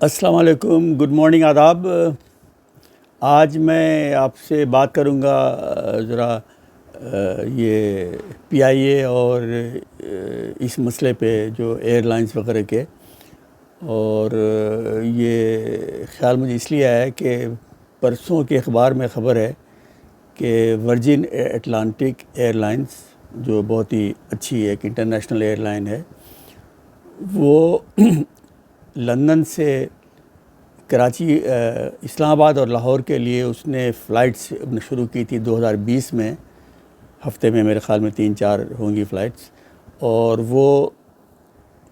السلام علیکم، good morning, آداب۔ آج میں آپ سے بات کروں گا ذرا یہ پی آئی اے اور اس مسئلے پہ جو ایئر لائنس وغیرہ کے، اور یہ خیال مجھے اس لیے آیا کہ پرسوں کے اخبار میں خبر ہے کہ ورجن اٹلانٹک ایئر لائنس جو بہت ہی اچھی ایک انٹرنیشنل ایئر لائن ہے، وہ لندن سے کراچی، اسلام آباد اور لاہور کے لیے اس نے فلائٹس شروع کی تھی 2020 میں۔ ہفتے میں میرے خیال میں 3-4 ہوں گی فلائٹس، اور وہ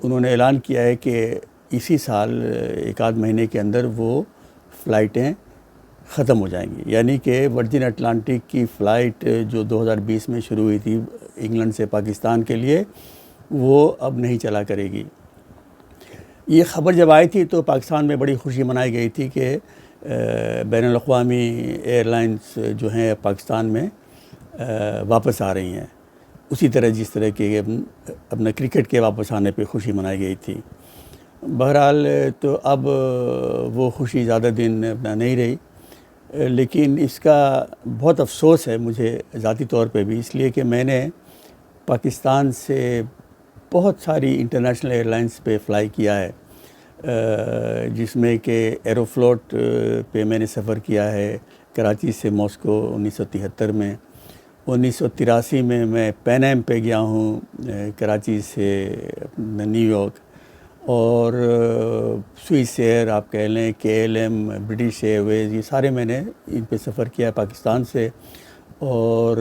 انہوں نے اعلان کیا ہے کہ اسی سال ایک آدھ مہینے کے اندر وہ فلائٹیں ختم ہو جائیں گی، یعنی کہ ورجن اٹلانٹک کی فلائٹ جو 2020 میں شروع ہوئی تھی انگلینڈ سے پاکستان کے لیے، وہ اب نہیں چلا کرے گی۔ یہ خبر جب آئی تھی تو پاکستان میں بڑی خوشی منائی گئی تھی کہ بین الاقوامی ایئر لائنس جو ہیں پاکستان میں واپس آ رہی ہیں، اسی طرح جس طرح کہ اپنا کرکٹ کے واپس آنے پہ خوشی منائی گئی تھی۔ بہرحال تو اب وہ خوشی زیادہ دن اپنا نہیں رہی، لیکن اس کا بہت افسوس ہے مجھے ذاتی طور پہ بھی، اس لیے کہ میں نے پاکستان سے بہت ساری انٹرنیشنل ایئر لائنس پہ فلائی کیا ہے، جس میں کہ ایروفلوٹ پہ میں نے سفر کیا ہے کراچی سے ماسکو 1973 میں۔ 1983 میں پین ایم پہ گیا ہوں کراچی سے نیو یارک، اور سوئس ایئر آپ کہہ لیں، کے ایل ایم، برٹش ایئر ویز، یہ سارے میں نے ان پہ سفر کیا ہے پاکستان سے۔ اور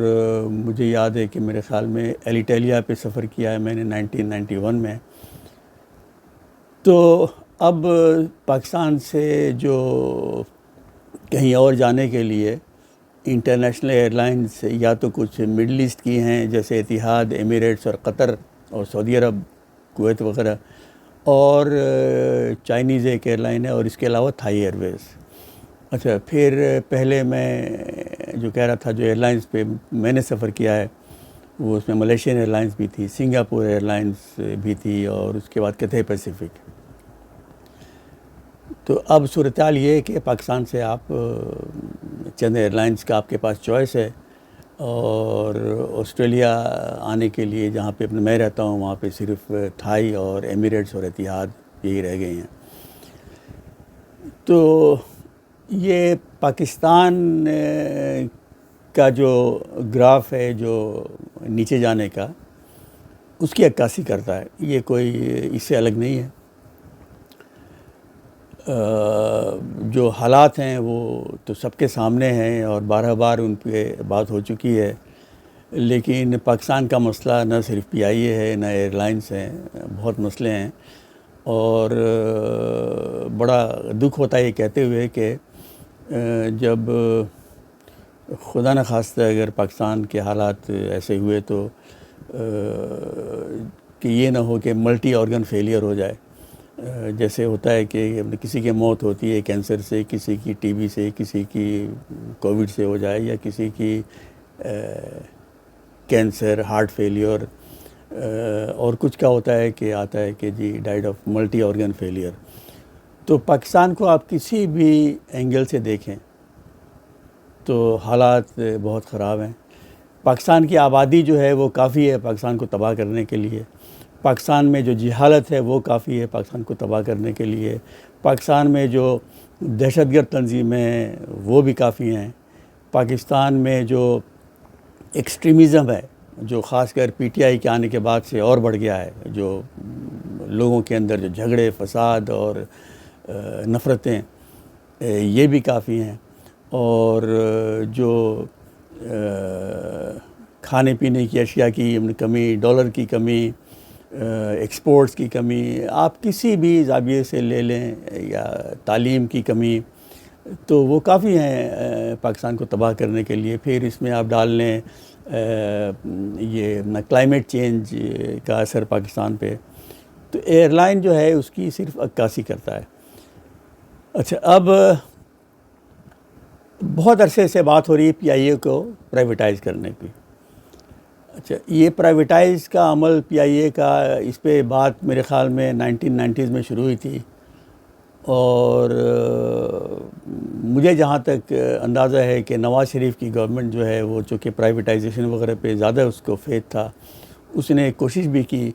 مجھے یاد ہے کہ میرے خیال میں ایلیٹیلیا پہ سفر کیا ہے میں نے 1991 میں۔ تو اب پاکستان سے جو کہیں اور جانے کے لیے انٹرنیشنل ایئر لائنس یا تو کچھ مڈل ایسٹ کی ہیں جیسے اتحاد، ایمریٹس اور قطر اور سعودی عرب، کویت وغیرہ، اور چائنیز ایک ایئر لائن ہے، اور اس کے علاوہ تھائی ایئر ویز۔ اچھا، پھر پہلے میں جو کہہ رہا تھا جو ایئر لائنس پہ میں نے سفر کیا ہے وہ اس میں ملیشین ایئر لائنس بھی تھی، سنگاپور ایئر لائنس بھی تھی، اور اس کے بعد کیتھے پیسیفک۔ تو اب صورتحال یہ ہے کہ پاکستان سے آپ چند ایئر لائنس کا آپ کے پاس چوائس ہے، اور آسٹریلیا آنے کے لیے جہاں پہ میں رہتا ہوں وہاں پہ صرف تھائی اور ایمریٹس اور اتحاد یہی رہ گئے ہیں۔ تو یہ پاکستان کا جو گراف ہے جو نیچے جانے کا، اس کی عکاسی کرتا ہے، یہ کوئی اس سے الگ نہیں ہے۔ جو حالات ہیں وہ تو سب کے سامنے ہیں اور بارہ بار ان پہ بات ہو چکی ہے، لیکن پاکستان کا مسئلہ نہ صرف پی آئی اے ہے، نہ ایئر لائنس ہیں، بہت مسئلے ہیں، اور بڑا دکھ ہوتا ہے یہ کہتے ہوئے کہ جب خدا نخواستہ اگر پاکستان کے حالات ایسے ہوئے تو کہ یہ نہ ہو کہ ملٹی آرگن فیلئر ہو جائے، جیسے ہوتا ہے کہ کسی کی موت ہوتی ہے کینسر سے، کسی کی ٹی بی سے، کسی کی کووڈ سے ہو جائے، یا کسی کی کینسر، ہارٹ فیلیور، اور کچھ کا ہوتا ہے کہ آتا ہے کہ جی died of multi organ failure. تو پاکستان کو آپ کسی بھی اینگل سے دیکھیں تو حالات بہت خراب ہیں۔ پاکستان کی آبادی جو ہے وہ کافی ہے پاکستان کو تباہ کرنے کے لیے، پاکستان میں جو جہالت ہے وہ کافی ہے پاکستان کو تباہ کرنے کے لیے، پاکستان میں جو دہشت گرد تنظیمیں ہیں وہ بھی کافی ہیں، پاکستان میں جو ایکسٹریمزم ہے جو خاص کر پی ٹی آئی کے آنے کے بعد سے اور بڑھ گیا ہے، جو لوگوں کے اندر جو جھگڑے، فساد اور نفرتیں، یہ بھی کافی ہیں، اور جو کھانے پینے کی اشیاء کی کمی، ڈالر کی کمی، ایکسپورٹس کی کمی، آپ کسی بھی زاویے سے لے لیں، یا تعلیم کی کمی، تو وہ کافی ہیں پاکستان کو تباہ کرنے کے لیے۔ پھر اس میں آپ ڈال لیں یہ کلائمیٹ چینج کا اثر پاکستان پہ، تو ایئر لائن جو ہے اس کی صرف عکاسی کرتا ہے۔ اچھا، اب بہت عرصے سے بات ہو رہی ہے پی آئی اے کو پرائیویٹائز کرنے کی۔ اچھا، یہ پرائیویٹائز کا عمل پی آئی اے کا، اس پہ بات میرے خیال میں 1990s میں شروع ہوئی تھی، اور مجھے جہاں تک اندازہ ہے کہ نواز شریف کی گورنمنٹ جو ہے وہ چونکہ پرائیویٹائزیشن وغیرہ پہ زیادہ اس کو فیتھ تھا، اس نے کوشش بھی کی،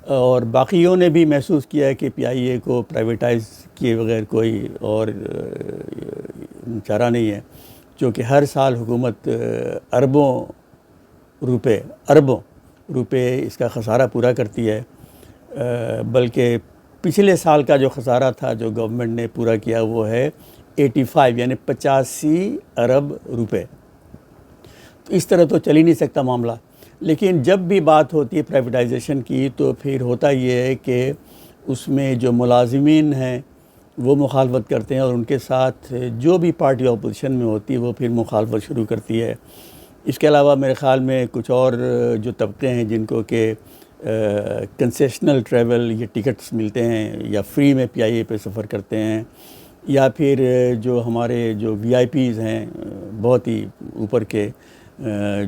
اور باقیوں نے بھی محسوس کیا کہ پی آئی اے کو پرائیویٹائز کیے بغیر کوئی اور چارہ نہیں ہے، چونکہ ہر سال حکومت اربوں روپے اس کا خسارہ پورا کرتی ہے، بلکہ پچھلے سال کا جو خسارہ تھا جو گورنمنٹ نے پورا کیا وہ ہے 85 یعنی 85 ارب روپے۔ تو اس طرح تو چل ہی نہیں سکتا معاملہ، لیکن جب بھی بات ہوتی ہے پرائیویٹائزیشن کی تو پھر ہوتا یہ ہے کہ اس میں جو ملازمین ہیں وہ مخالفت کرتے ہیں، اور ان کے ساتھ جو بھی پارٹی اپوزیشن میں ہوتی ہے وہ پھر مخالفت شروع کرتی ہے۔ اس کے علاوہ میرے خیال میں کچھ اور جو طبقے ہیں جن کو کہ کنسیشنل ٹریول یا ٹکٹس ملتے ہیں یا فری میں پی آئی اے پہ سفر کرتے ہیں، یا پھر جو ہمارے جو وی آئی پیز ہیں بہت ہی اوپر کے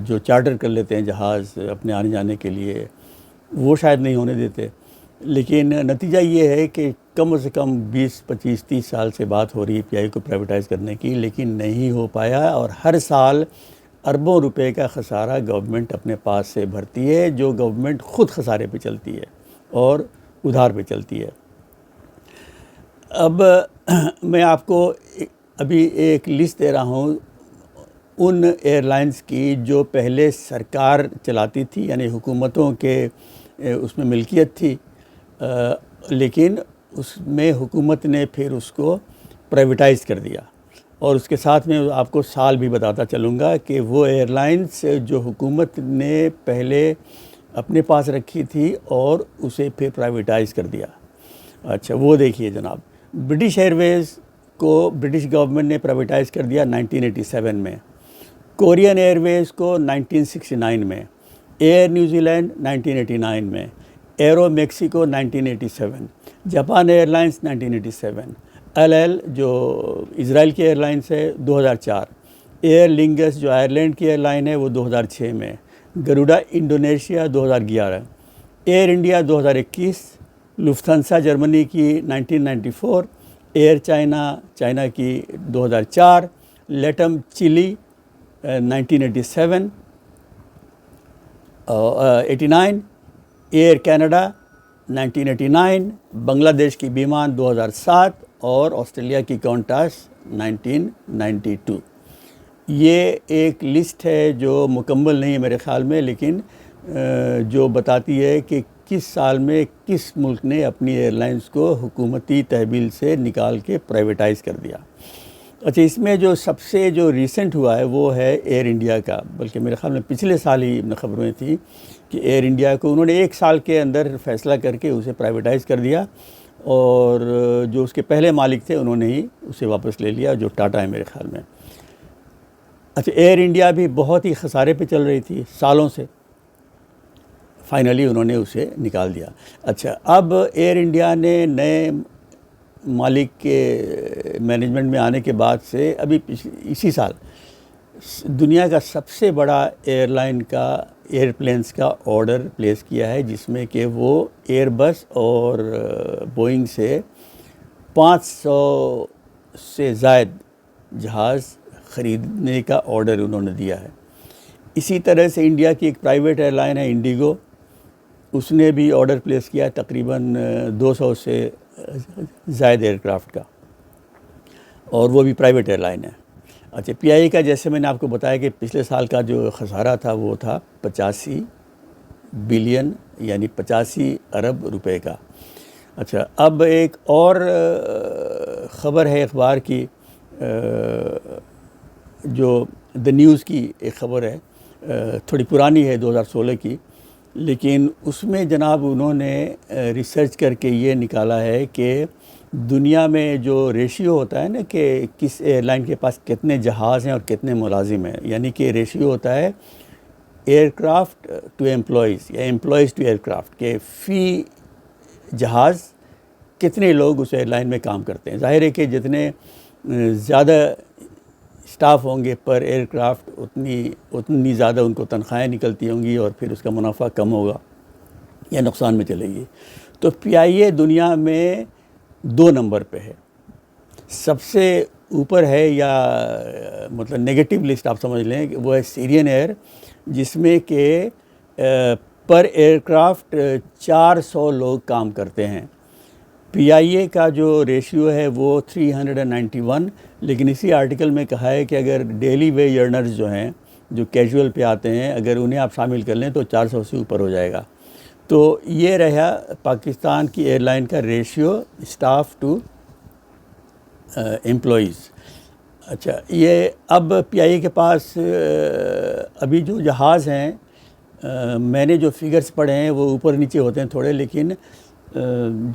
جو چارٹر کر لیتے ہیں جہاز اپنے آنے جانے کے لیے، وہ شاید نہیں ہونے دیتے۔ لیکن نتیجہ یہ ہے کہ کم از کم 20 25 30 سال سے بات ہو رہی ہے پی آئی کو پرائیویٹائز کرنے کی، لیکن نہیں ہو پایا، اور ہر سال اربوں روپے کا خسارہ گورنمنٹ اپنے پاس سے بھرتی ہے، جو گورنمنٹ خود خسارے پہ چلتی ہے اور ادھار پہ چلتی ہے۔ اب میں آپ کو ابھی ایک لسٹ دے رہا ہوں ان ایئر لائنز کی جو پہلے سرکار چلاتی تھی، یعنی حکومتوں کے اس میں ملکیت تھی، لیکن اس میں حکومت نے پھر اس کو پرائیویٹائز کر دیا، اور اس کے ساتھ میں آپ کو سال بھی بتاتا چلوں گا کہ وہ ایئر لائنز جو حکومت نے پہلے اپنے پاس رکھی تھی اور اسے پھر پرائیویٹائز کر دیا۔ اچھا وہ دیکھیے جناب، برٹش ایئر ویز کو برٹش گورنمنٹ نے پرائیویٹائز کر دیا 1987 میں، کورین ایئر ویز کو 1969 میں، ایئر نیوزی لینڈ 1989 میں، Aeromexico 1987، Japan airlines 1987، El جو اسرائیل کی ایئر لائنس ہے 2004، ایئر لنگس جو آئرلینڈ کی ایئر لائن ہے وہ 2006 میں، Garuda Indonesia 2011، Air India 2021، Lufthansa Germany کی 1994، ایئر چائنا کی 2004، لیٹم چلی 1987 89، ایئر کینیڈا 1989، بنگلہ دیش کی بیمان 2007، اور آسٹریلیا کی کونٹاس 1992۔ یہ ایک لسٹ ہے جو مکمل نہیں ہے میرے خیال میں، لیکن جو بتاتی ہے کہ کس سال میں کس ملک نے اپنی ایئر لائنز کو حکومتی تحویل سے نکال کے پرائیویٹائز کر دیا۔ اچھا، اس میں جو سب سے جو ریسنٹ ہوا ہے وہ ہے ایئر انڈیا کا، بلکہ میرے خیال میں پچھلے سال ہی خبریں تھیں کہ ایئر انڈیا کو انہوں نے ایک سال کے اندر فیصلہ کر کے اسے پرائیویٹائز کر دیا، اور جو اس کے پہلے مالک تھے انہوں نے ہی اسے واپس لے لیا، جو ٹاٹا ہے میرے خیال میں۔ اچھا، ایئر انڈیا بھی بہت ہی خسارے پہ چل رہی تھی سالوں سے، فائنلی انہوں نے اسے نکال دیا۔ اچھا، اب ایئر انڈیا نے نئے مالک کے مینجمنٹ میں آنے کے بعد سے ابھی اسی سال دنیا کا سب سے بڑا ایئر پلینز کا آرڈر پلیس کیا ہے، جس میں کہ وہ ایئر بس اور بوئنگ سے 500 سے زائد جہاز خریدنے کا آرڈر انہوں نے دیا ہے۔ اسی طرح سے انڈیا کی ایک پرائیویٹ ایئر لائن ہے انڈیگو، اس نے بھی آرڈر پلیس کیا تقریباً 200 سے زائد ایئر کرافٹ کا، اور وہ بھی پرائیویٹ ایئر لائن ہے۔ اچھا، پی آئی کا جیسے میں نے آپ کو بتایا کہ پچھلے سال کا جو خسارہ تھا وہ تھا 85 بلین یعنی 85 ارب روپے کا۔ اچھا، اب ایک اور خبر ہے اخبار کی، جو دا نیوز کی ایک خبر ہے، تھوڑی پرانی ہے 2016 کی، لیکن اس میں جناب انہوں نے ریسرچ کر کے یہ نکالا ہے کہ دنیا میں جو ریشیو ہوتا ہے نا کہ کس ایئر لائن کے پاس کتنے جہاز ہیں اور کتنے ملازم ہیں، یعنی کہ ریشیو ہوتا ہے ایئر کرافٹ ٹو ایمپلائیز یا ایمپلائیز ٹو ایئر کرافٹ، کہ فی جہاز کتنے لوگ اس ایئر لائن میں کام کرتے ہیں۔ ظاہر ہے کہ جتنے زیادہ اسٹاف ہوں گے پر ایئر کرافٹ اتنی زیادہ ان کو تنخواہیں نکلتی ہوں گی، اور پھر اس کا منافع کم ہوگا یا نقصان میں چلے گی۔ تو پی آئی اے دنیا میں 2 نمبر پہ ہے، سب سے اوپر ہے یا مطلب نگیٹو لسٹ آپ سمجھ لیں کہ وہ ہے سیرین ایئر، جس میں کہ پر ایئر کرافٹ 400 لوگ کام کرتے ہیں۔ پی آئی اے کا جو ریشیو ہے وہ 391، لیکن اسی آرٹیکل میں کہا ہے کہ اگر ڈیلی ویج ارنرز جو ہیں جو کیجول پہ آتے ہیں، اگر انہیں آپ شامل کر لیں تو 400 سے اوپر ہو جائے گا۔ تو یہ رہا پاکستان کی ایئر لائن کا ریشیو اسٹاف ٹو امپلائیز۔ اچھا، یہ اب پی آئی اے کے پاس ابھی جو جہاز ہیں، میں نے جو فگرز پڑھے ہیں وہ اوپر نیچے ہوتے ہیں تھوڑے، لیکن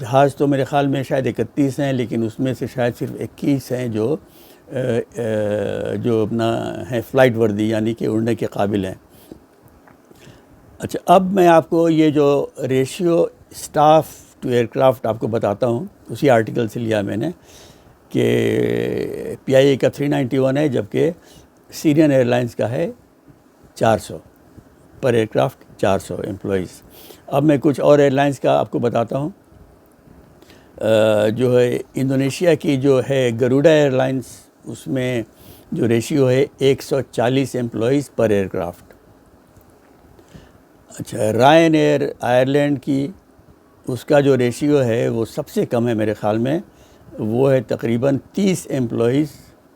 جہاز تو میرے خیال میں شاید 31 ہیں، لیکن اس میں سے شاید صرف 21 ہیں جو اپنا ہے فلائٹ وردی، یعنی کہ اڑنے کے قابل ہیں۔ اچھا، اب میں آپ کو یہ جو ratio staff to aircraft آپ کو بتاتا ہوں، اسی آرٹیکل سے لیا میں نے، کہ پی آئی اے کا 391 ہے، جبکہ سیرین ایئر لائنس کا ہے 400 پر ایئر کرافٹ 400 امپلائیز۔ اب میں کچھ اور ایئر لائنس کا آپ کو بتاتا ہوں۔ جو ہے انڈونیشیا کی جو ہے گروڈا ایئر لائنس، اس میں جو ریشیو ہے 140 امپلائیز پر ایئر کرافٹ۔ اچھا، رائن ایئر آئرلینڈ کی، اس کا جو ریشیو ہے وہ سب سے کم ہے میرے خیال میں، وہ ہے تقریباً 30 امپلائیز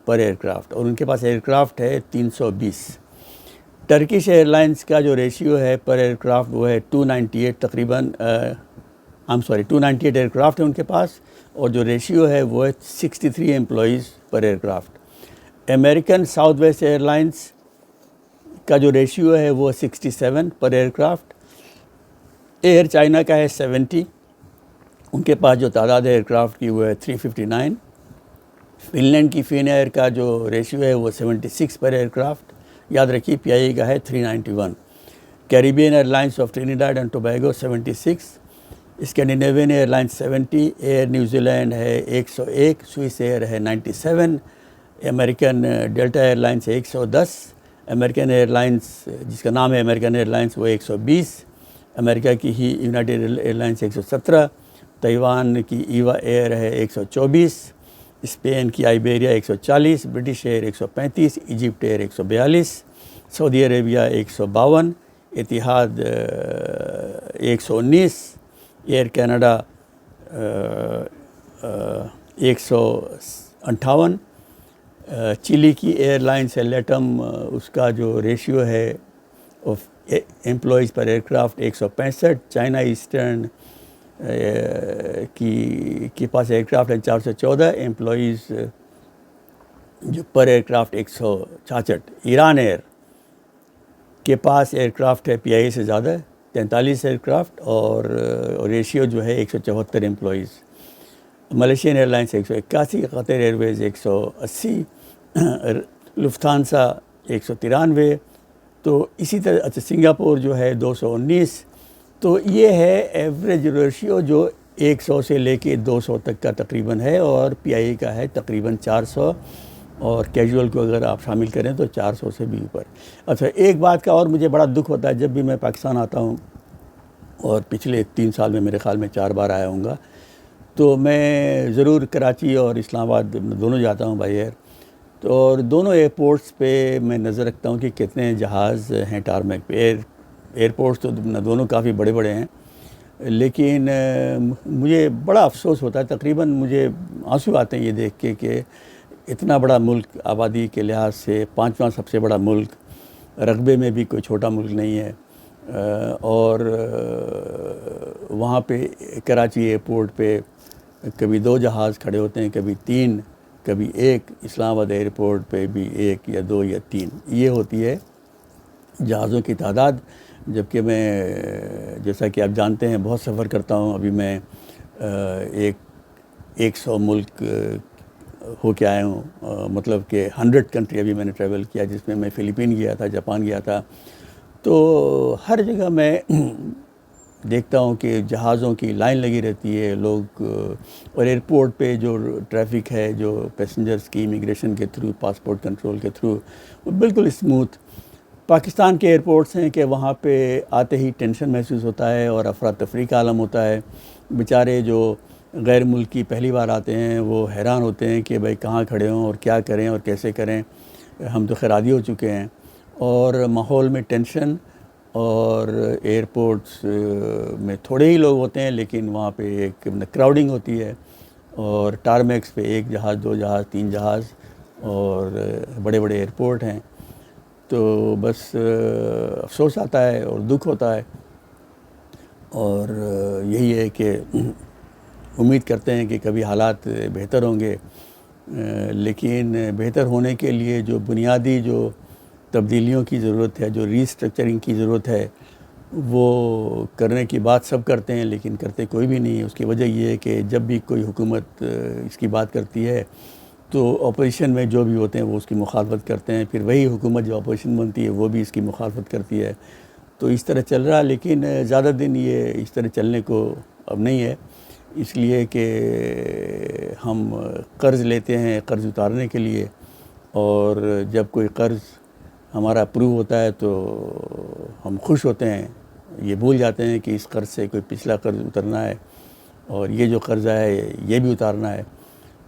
پر ایئر کرافٹ، اور ان کے پاس ایئر کرافٹ ہے 320۔ ٹرکش ایئر لائنس کا جو ریشیو ہے پر ایئر کرافٹ وہ ہے 298، تقریباً 298 ایئر کرافٹ ہے ان کے پاس، اور جو ریشیو ہے وہ ہے 63 employees per aircraft. American Southwest Airlines کا جو ریشیو ہے وہ 67 per aircraft. Air China کا ہے 70، ان کے پاس جو تعداد ہے ایئر کرافٹ کی وہ ہے 359۔ فن لینڈ کی فن ایئر کا جو ریشیو ہے وہ 76 پر ایئر کرافٹ۔ یاد رکھیے پی آئی اے کا ہے 391۔ Caribbean airlines of Trinidad and Tobago 76، Scandinavian airlines 70، Air New Zealand ہے 101، سوئس ایئر ہے 97، American Delta airlines 110، American airlines جس کا نام ہے امریکن ایئر لائنس وہ 120، امریکہ کی ہی یونائٹیڈ ایئر لائنس 117، تائیوان کی ایوا ایئر ہے 124، اسپین کی آئیبیریا 140، برٹش ایئر 135، ایجپٹ ایئر 142، سعودی عربیہ 152، اتحاد 119، ایئر کینیڈا 158، چلی کی ایئر لائنس ہے لیٹم، اس کا جو ریشیو ہے of employees per aircraft 165، China Eastern کی پاس ایئر کرافٹ ہے 414، امپلائیز جو per aircraft 166۔ Iran Air کے پاس ایئر کرافٹ ہے پی آئی اے سے زیادہ 43 ایئر کرافٹ، اور ریشیو جو ہے 174 امپلائیز۔ ملیشین ایئر لائنس 181، قطر ایئر ویز 180، لفتھانسا 193۔ تو اسی طرح اچھا سنگاپور جو ہے 219۔ تو یہ ہے ایوریج ریشیو جو 100 سے لے کے 200 تک کا تقریباً ہے، اور پی آئی اے کا ہے تقریباً 400، اور کیجول کو اگر آپ شامل کریں تو 400 سے بھی اوپر۔ اچھا، ایک بات کا اور مجھے بڑا دکھ ہوتا ہے جب بھی میں پاکستان آتا ہوں، اور پچھلے 3 سال میں میرے خیال میں 4 بار آیا ہوں گا، تو میں ضرور کراچی اور اسلام آباد دونوں جاتا ہوں بائی ایئر، تو اور دونوں ایئرپورٹس پہ میں نظر رکھتا ہوں کہ کتنے جہاز ہیں ٹارمیک پہ۔ ایئرپورٹس تو دونوں کافی بڑے بڑے ہیں، لیکن مجھے بڑا افسوس ہوتا ہے، تقریباً مجھے آنسو آتے ہیں یہ دیکھ کے کہ اتنا بڑا ملک، آبادی کے لحاظ سے 5واں سب سے بڑا ملک، رقبے میں بھی کوئی چھوٹا ملک نہیں ہے، اور وہاں پہ کراچی ایئرپورٹ پہ کبھی 2 جہاز کھڑے ہوتے ہیں، کبھی 3، کبھی 1۔ اسلام آباد ایئرپورٹ پہ بھی 1 یا 2 یا 3، یہ ہوتی ہے جہازوں کی تعداد۔ جبکہ میں جیسا کہ آپ جانتے ہیں بہت سفر کرتا ہوں، ابھی میں 100 ملک ہو کے آیا ہوں، مطلب کہ 100 کنٹری ابھی میں نے ٹریول کیا، جس میں فلپین گیا تھا، جاپان گیا تھا۔ تو ہر جگہ میں دیکھتا ہوں کہ جہازوں کی لائن لگی رہتی ہے، لوگ، اور ایئرپورٹ پہ جو ٹریفک ہے، جو پیسنجرز کی امیگریشن کے تھرو، پاسپورٹ کنٹرول کے تھرو، وہ بالکل اسموتھ۔ پاکستان کے ایئرپورٹس ہیں کہ وہاں پہ آتے ہی ٹینشن محسوس ہوتا ہے اور افراتفری کا عالم ہوتا ہے۔ بیچارے جو غیر ملکی پہلی بار آتے ہیں وہ حیران ہوتے ہیں کہ بھائی کہاں کھڑے ہوں اور کیا کریں اور کیسے کریں. ہم تو خیر عادی ہو چکے ہیں. اور ماحول میں ٹینشن، اور ایئرپورٹس میں تھوڑے ہی لوگ ہوتے ہیں لیکن وہاں پہ ایک کراؤڈنگ ہوتی ہے، اور ٹارمیکس پہ 1 جہاز 2 جہاز 3 جہاز، اور بڑے بڑے ایئرپورٹ ہیں. تو بس افسوس آتا ہے اور دکھ ہوتا ہے، اور یہی ہے کہ امید کرتے ہیں کہ کبھی حالات بہتر ہوں گے. لیکن بہتر ہونے کے لیے جو بنیادی جو تبدیلیوں کی ضرورت ہے، جو ری اسٹرکچرنگ کی ضرورت ہے، وہ کرنے کی بات سب کرتے ہیں لیکن کرتے کوئی بھی نہیں ہے. اس کی وجہ یہ ہے کہ جب بھی کوئی حکومت اس کی بات کرتی ہے تو اپوزیشن میں جو بھی ہوتے ہیں وہ اس کی مخالفت کرتے ہیں، پھر وہی حکومت جو اپوزیشن بنتی ہے وہ بھی اس کی مخالفت کرتی ہے. تو اس طرح چل رہا ہے، لیکن زیادہ دن یہ اس طرح چلنے کو اب نہیں ہے. اس لیے کہ ہم قرض لیتے ہیں قرض اتارنے کے لیے، اور جب کوئی قرض ہمارا اپروو ہوتا ہے تو ہم خوش ہوتے ہیں. یہ بھول جاتے ہیں کہ اس قرض سے کوئی پچھلا قرض اترنا ہے، اور یہ جو قرضہ ہے یہ بھی اتارنا ہے.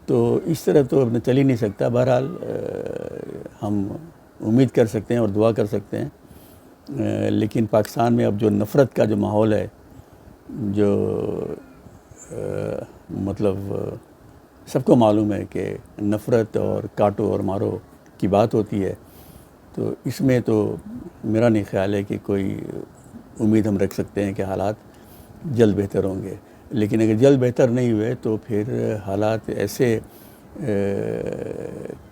تو اس طرح تو اب چل ہی نہیں سکتا. بہرحال ہم امید کر سکتے ہیں اور دعا کر سکتے ہیں، لیکن پاکستان میں اب جو نفرت کا جو ماحول ہے، جو مطلب سب کو معلوم ہے کہ نفرت اور کاٹو اور مارو کی بات ہوتی ہے، تو اس میں تو میرا نہیں خیال ہے کہ کوئی امید ہم رکھ سکتے ہیں کہ حالات جلد بہتر ہوں گے. لیکن اگر جلد بہتر نہیں ہوئے تو پھر حالات ایسے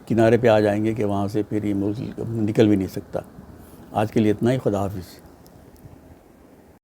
کنارے پہ آ جائیں گے کہ وہاں سے پھر یہ ملک نکل بھی نہیں سکتا. آج کے لیے اتنا ہی. خدا حافظ.